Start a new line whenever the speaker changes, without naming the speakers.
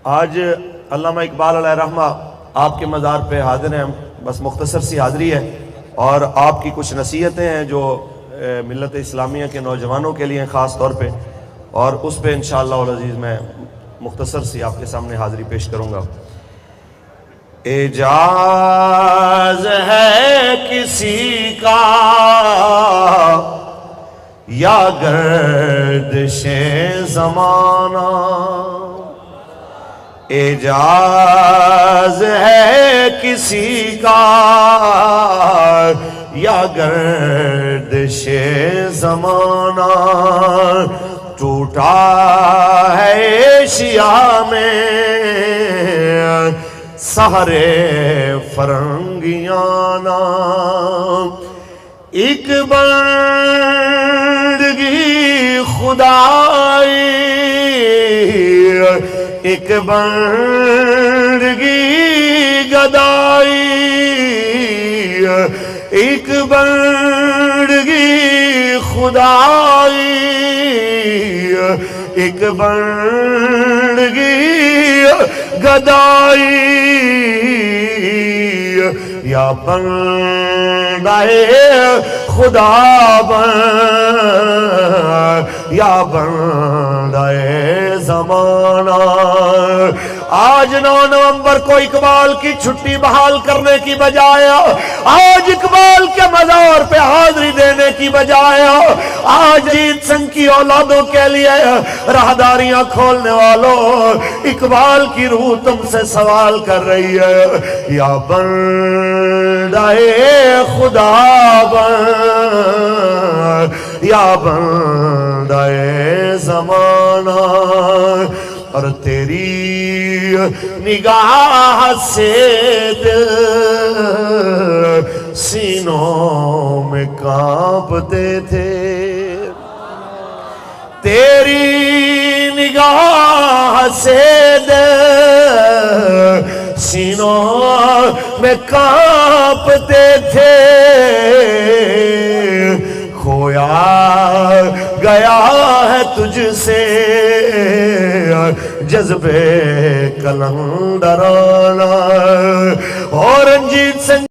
آج علامہ اقبال علیہ رحمہ آپ کے مزار پہ حاضر ہیں. بس مختصر سی حاضری ہے اور آپ کی کچھ نصیحتیں ہیں جو ملت اسلامیہ کے نوجوانوں کے لیے خاص طور پہ، اور اس پہ انشاءاللہ العزیز میں مختصر سی آپ کے سامنے حاضری پیش کروں گا. اعجاز ہے کسی کا یا گردش زمانہ، اعجاز ہے کسی کا یا گردش زمانہ، ٹوٹا ہے ایشیا میں سہرے فرنگیانہ، ایک بندگی خدائی، ایک بندگی گدائی، ایک بندگی خدائی، ایک بندگی گدائی، یا بندہ خدا بن یا بندہ زمانہ. آج 9 نومبر کو اقبال کی چھٹی بحال کرنے کی بجائے، آج اقبال کے مزار پہ حاضری دینے کی بجائے، آج جیت سنگھ کی اولادوں کے لیے راہداریاں کھولنے والوں، اقبال کی روح تم سے سوال کر رہی ہے، یا بندہ خدا بن یا بندہ زمانہ. اور تیری نگاہ سے دل سینوں میں کانپتے تھے، تیری نگاہ سے دل سینوں میں کانپتے تھے، کھویا گیا ہے تجھ سے جذبے کلندرانہ. اور رنجیت سنگھ